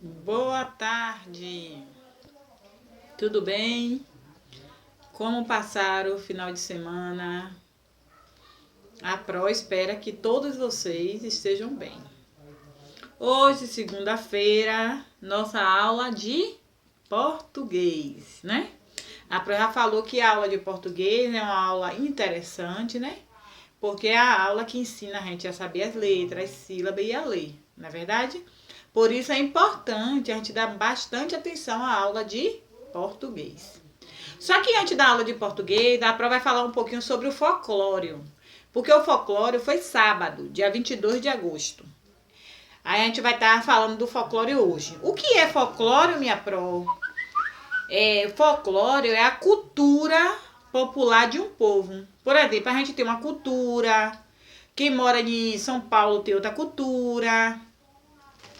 Boa tarde, tudo bem? Como passaram o final de semana? A Pro espera que todos vocês estejam bem. Hoje, segunda-feira, nossa aula de português, né? A Pro já falou que a aula de português é uma aula interessante, né? Porque é a aula que ensina a gente a saber as letras, as sílabas e a ler, não é verdade? Por isso é importante a gente dar bastante atenção à aula de português. Só que antes da aula de português, a Pro vai falar um pouquinho sobre o folclório. Porque o folclório foi sábado, dia 22 de agosto. Aí a gente vai estar falando do folclore hoje. O que é folclore, minha Pro? Folclore é a cultura popular de um povo. Por exemplo, a gente tem uma cultura. Quem mora em São Paulo tem outra cultura.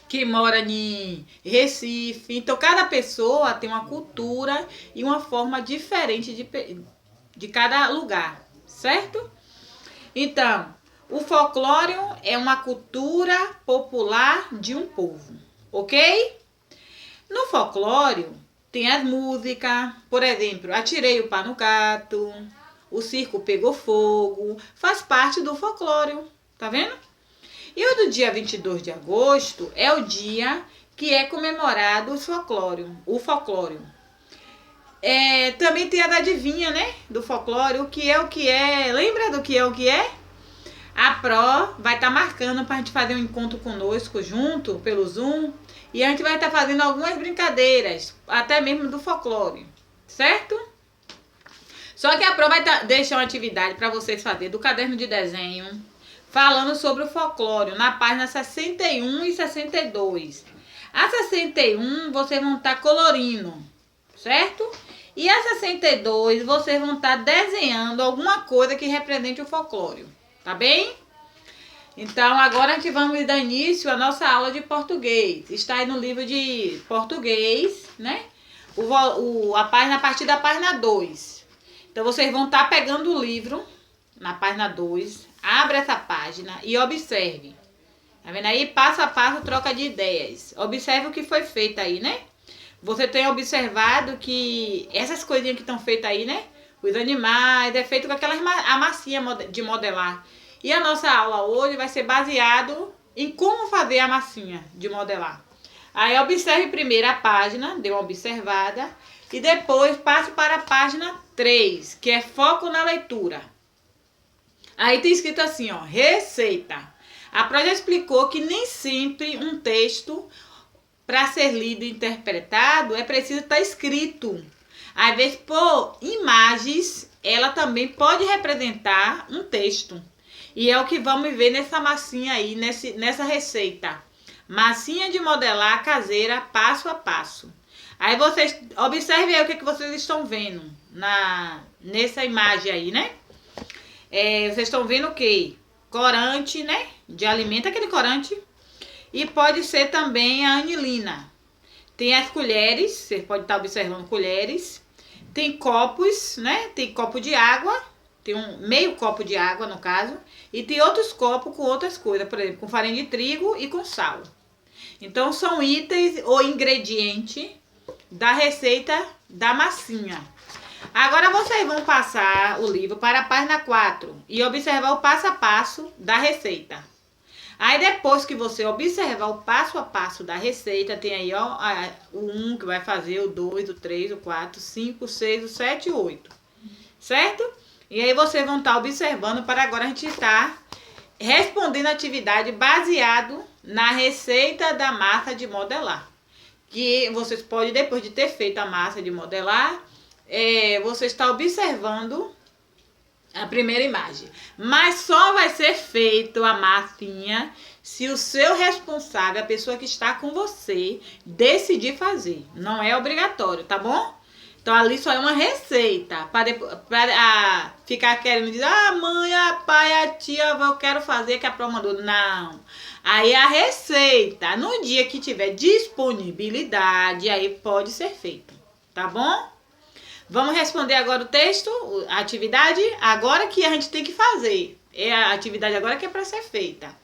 Quem mora em Recife. Então, cada pessoa tem uma cultura e uma forma diferente de cada lugar, certo? Então, o folclore é uma cultura popular de um povo, ok? No folclore tem as músicas, por exemplo, Atirei o Pá no Gato, O Circo Pegou Fogo, faz parte do folclore, tá vendo? E o do dia 22 de agosto é o dia que é comemorado o folclore. Também tem a da adivinha, né? Do folclore, o que é. Lembra do que é o que é? A Pro vai estar marcando para a gente fazer um encontro conosco junto pelo Zoom. E a gente vai estar fazendo algumas brincadeiras, até mesmo do folclore, certo? Só que a Pro vai deixar uma atividade para vocês fazerem do caderno de desenho, falando sobre o folclore, na página 61 e 62. A 61 vocês vão estar colorindo, certo? E a 62 vocês vão estar desenhando alguma coisa que represente o folclore, tá bem? Então agora a gente vamos dar início à nossa aula de português. Está aí no livro de português, né? A partir da página 2. Então vocês vão estar pegando o livro na página 2. Abre essa página e observe. Tá vendo aí? Passo a passo, troca de ideias. Observe o que foi feito aí, né? Você tem observado que essas coisinhas que estão feitas aí, né? Os animais, é feito com aquelas a massinha de modelar. E a nossa aula hoje vai ser baseado em como fazer a massinha de modelar. Aí observe primeiro a página, dê uma observada. E depois passe para a página 3, que é foco na leitura. Aí tem escrito assim, ó, receita. A Pro já explicou que nem sempre um texto, para ser lido e interpretado, é preciso estar escrito. Às vezes, por imagens, ela também pode representar um texto. E é o que vamos ver nessa massinha aí, nessa receita. Massinha de modelar caseira, passo a passo. Aí vocês, observem aí o que vocês estão vendo nessa imagem aí, né? Vocês estão vendo o quê? Corante, né? De alimento, aquele corante. E pode ser também a anilina. Tem as colheres, você pode estar observando colheres. Tem copos, né? Tem copo de água. Tem meio copo de água, no caso. E tem outros copos com outras coisas. Por exemplo, com farinha de trigo e com sal. Então, são itens ou ingredientes da receita da massinha. Agora vocês vão passar o livro para a página 4 e observar o passo a passo da receita. Aí depois que você observar o passo a passo da receita, tem aí ó, o 1 que vai fazer, o 2, o 3, o 4, o 5, o 6, o 7 e o 8. Certo? E aí vocês vão estar observando para agora a gente estar respondendo a atividade baseado na receita da massa de modelar. Que vocês podem, depois de ter feito a massa de modelar, você está observando a primeira imagem. Mas só vai ser feito a massinha se o seu responsável, a pessoa que está com você, decidir fazer. Não é obrigatório, tá bom? Então ali só é uma receita. Para ficar querendo dizer, mãe, pai, a tia, eu quero fazer que a Pro mandou. Não. Aí a receita, no dia que tiver disponibilidade, aí pode ser feito. Tá bom? Vamos responder agora o texto, a atividade, agora que a gente tem que fazer. É a atividade agora que é para ser feita.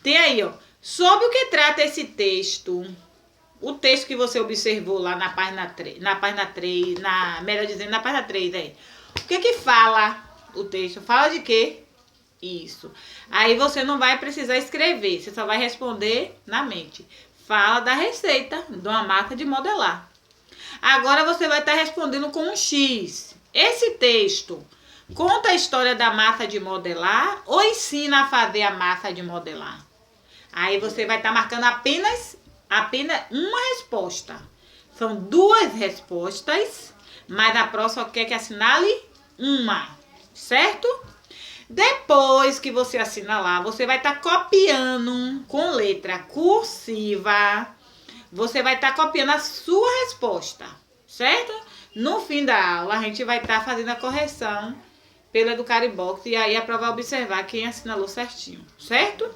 Tem aí, ó. Sobre o que trata esse texto? o texto que você observou lá na página 3, melhor dizendo, na página 3 aí. O que fala o texto? Fala de quê? Isso. Aí você não vai precisar escrever, você só vai responder na mente. Fala da receita de uma massa de modelar. Agora você vai estar respondendo com um X. Esse texto conta a história da massa de modelar ou ensina a fazer a massa de modelar? Aí você vai estar marcando apenas uma resposta. São 2 respostas, mas a pró só quer que assinale uma, certo? Depois que você assinalar, você vai estar copiando com letra cursiva. Você vai estar copiando a sua resposta, certo? No fim da aula, a gente vai estar fazendo a correção pelo Educaribox e aí a prova vai observar quem assinalou certinho, certo?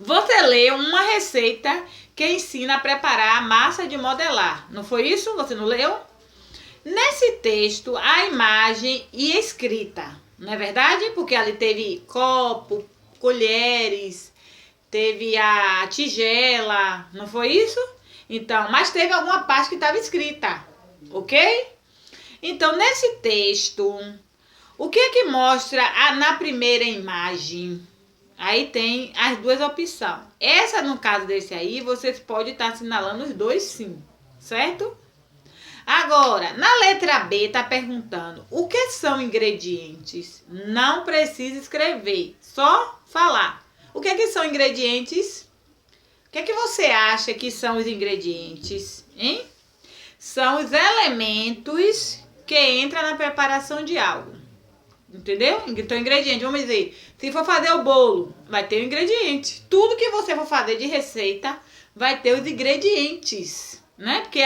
Você leu uma receita que ensina a preparar a massa de modelar. Não foi isso? Você não leu? Nesse texto, a imagem e escrita. Não é verdade? Porque ali teve copo, colheres, teve a tigela. Não foi isso? Então, mas teve alguma parte que estava escrita. Ok? Então, nesse texto, o que é que mostra na primeira imagem? Aí tem as 2 opções. Essa, no caso desse aí, você pode estar assinalando os 2 sim, certo? Agora, na letra B, está perguntando o que são ingredientes? Não precisa escrever, só falar. O que é que são ingredientes? O que é que você acha que são os ingredientes, hein? São os elementos que entram na preparação de algo. Entendeu? Então, ingrediente, vamos dizer, se for fazer o bolo, vai ter o ingrediente. Tudo que você for fazer de receita, vai ter os ingredientes, né? Porque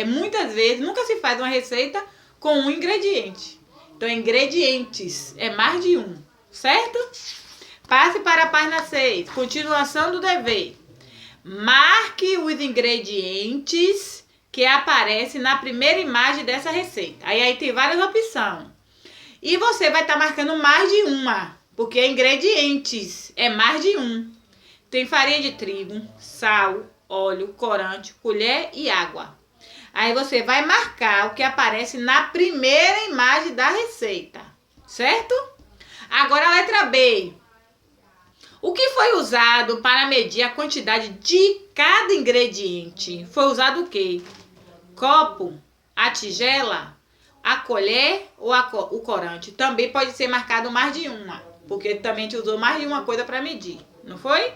muitas vezes, nunca se faz uma receita com um ingrediente. Então, ingredientes, é mais de um, certo? Passe para a página 6, continuação do dever. Marque os ingredientes que aparecem na primeira imagem dessa receita. Aí tem várias opções. E você vai estar marcando mais de uma, porque ingredientes é mais de um. Tem farinha de trigo, sal, óleo, corante, colher e água. Aí você vai marcar o que aparece na primeira imagem da receita, certo? Agora a letra B. O que foi usado para medir a quantidade de cada ingrediente? Foi usado o quê? Copo, a tigela, a colher ou o corante? Também pode ser marcado mais de uma, porque também te usou mais de uma coisa para medir, não foi?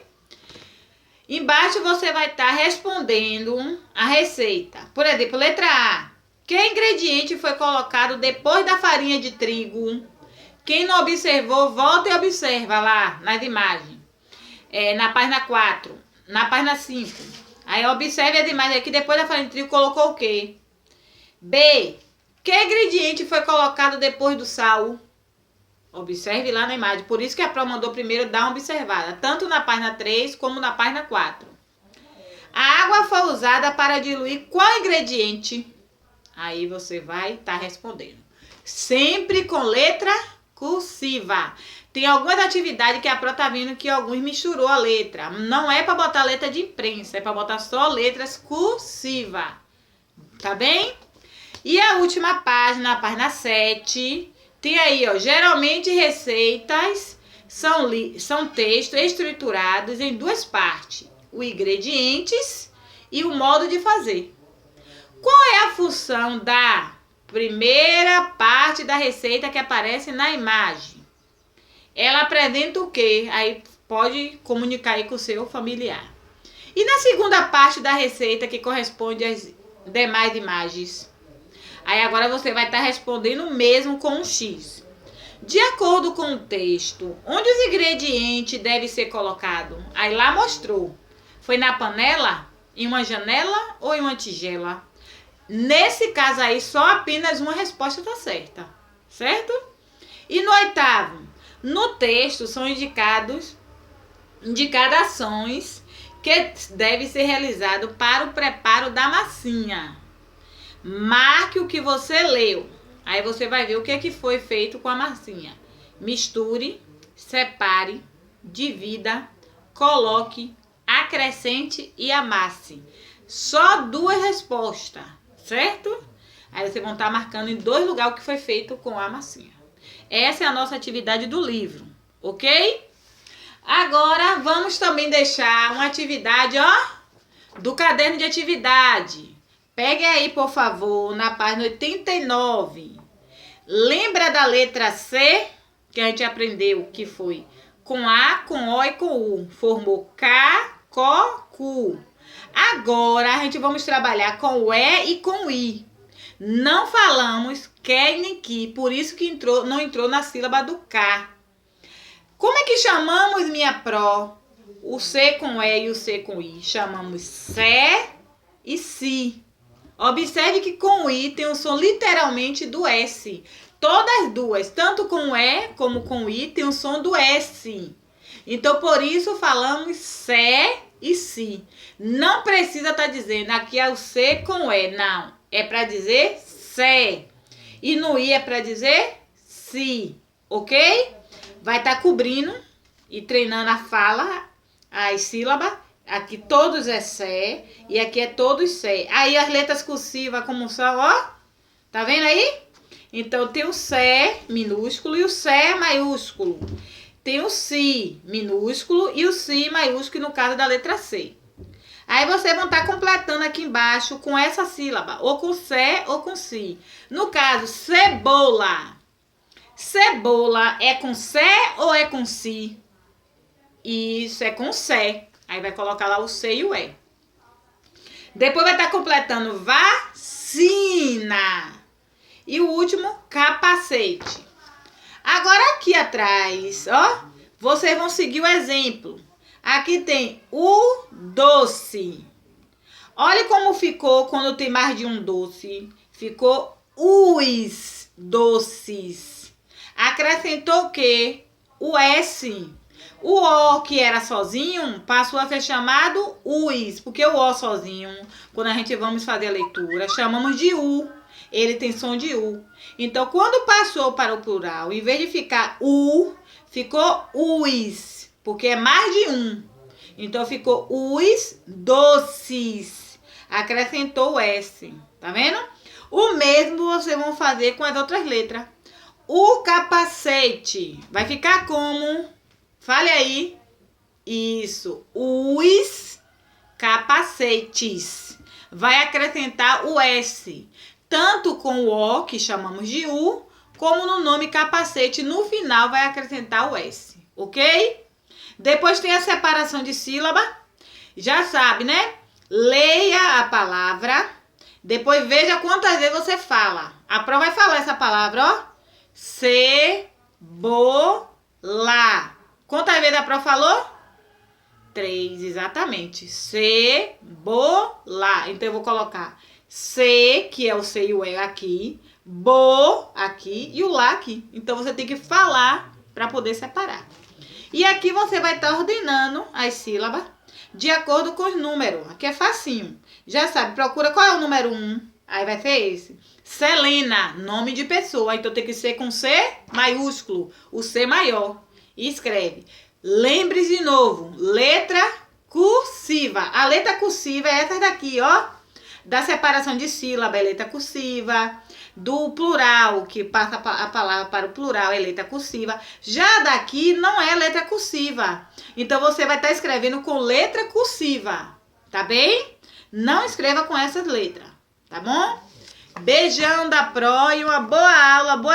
Embaixo você vai estar respondendo a receita. Por exemplo, letra A. Que ingrediente foi colocado depois da farinha de trigo? Quem não observou, volta e observa lá nas imagens. Na página 4, na página 5. Aí observe as imagens aqui, depois da farinha de trigo colocou o quê? B. Que ingrediente foi colocado depois do sal? Observe lá na imagem. Por isso que a prova mandou primeiro dar uma observada. Tanto na página 3 como na página 4. A água foi usada para diluir qual ingrediente? Aí você vai estar respondendo. Sempre com letra cursiva. Tem algumas atividades que a prova está vendo que alguns misturou a letra. Não é para botar letra de imprensa. É para botar só letras cursiva. Tá bem? E a última página, a página 7... Tem aí, ó, geralmente receitas são textos estruturados em 2 partes. Os ingredientes e o modo de fazer. Qual é a função da primeira parte da receita que aparece na imagem? Ela apresenta o quê? Aí pode comunicar aí com o seu familiar. E na segunda parte da receita que corresponde às demais imagens? Aí agora você vai estar respondendo mesmo com um X. De acordo com o texto, onde os ingredientes devem ser colocados? Aí lá mostrou. Foi na panela, em uma janela ou em uma tigela? Nesse caso aí, só apenas uma resposta está certa. Certo? E no 8º, no texto são indicadas ações que devem ser realizadas para o preparo da massinha. Marque o que você leu. Aí você vai ver o que foi feito com a massinha. Misture, separe, divida, coloque, acrescente e amasse. só 2 respostas, certo? Aí vocês vão estar marcando em 2 lugares o que foi feito com a massinha. Essa é a nossa atividade do livro, ok? Agora vamos também deixar uma atividade, ó, do caderno de atividade. Pegue aí, por favor, na página 89. Lembra da letra C, que a gente aprendeu que foi com A, com O e com U. Formou K, Có, Cu. Agora a gente vamos trabalhar com o E e com o I. Não falamos que nem que, por isso que não entrou na sílaba do K. Como é que chamamos, minha pró? O C com E e o C com I. Chamamos Sé e Si. Observe que com o I tem o som literalmente do S. Todas as duas, tanto com o E como com o I, tem o som do S. Então, por isso, falamos Sé e Si. Não precisa estar dizendo aqui é o C com E, não. É para dizer Sé. E no I é para dizer Si, ok? Vai estar cobrindo e treinando a fala, as sílabas. Aqui todos é Sé e aqui é todos Sé. Aí as letras cursivas como são, ó. Tá vendo aí? Então tem o Sé minúsculo e o Sé maiúsculo. Tem o Si minúsculo e o Si maiúsculo no caso da letra C. Aí vocês vão estar completando aqui embaixo com essa sílaba, ou com Sé ou com Si. No caso, cebola. Cebola é com Sé ou é com Si? Isso, é com Sé. Aí vai colocar lá o C e o E. Depois vai estar completando vacina. E o último, capacete. Agora aqui atrás, ó, vocês vão seguir o exemplo. Aqui tem o doce. Olha como ficou quando tem mais de um doce. Ficou os doces. Acrescentou o quê? O S. O O, que era sozinho, passou a ser chamado US. Porque o O sozinho, quando a gente vamos fazer a leitura, chamamos de U. Ele tem som de U. Então, quando passou para o plural, em vez de ficar U, ficou US. Porque é mais de um. Então, ficou os doces. Acrescentou o S. Tá vendo? O mesmo vocês vão fazer com as outras letras. O capacete vai ficar como? Fale aí. Isso. Os capacetes. Vai acrescentar o S. Tanto com o O, que chamamos de U, como no nome capacete. No final vai acrescentar o S. Ok? Depois tem a separação de sílaba. Já sabe, né? Leia a palavra. Depois veja quantas vezes você fala. A prova vai falar essa palavra, ó. Cebola. Quantas vezes a prova falou? 3, exatamente. Cebola. Então eu vou colocar C, que é o C e o E aqui. Bo aqui e o lá aqui. Então você tem que falar para poder separar. E aqui você vai estar ordenando as sílabas de acordo com os números. Aqui é facinho. Já sabe, procura qual é o número 1. Aí vai ser esse. Celena, nome de pessoa. Então tem que ser com C maiúsculo, o C maior. E escreve. Lembre-se de novo, letra cursiva. A letra cursiva é essa daqui, ó. Da separação de sílaba é letra cursiva. Do plural, que passa a palavra para o plural, é letra cursiva. Já daqui não é letra cursiva. Então você vai estar escrevendo com letra cursiva. Tá bem? Não escreva com essas letras. Tá bom? Beijão da Pro e uma boa aula, boa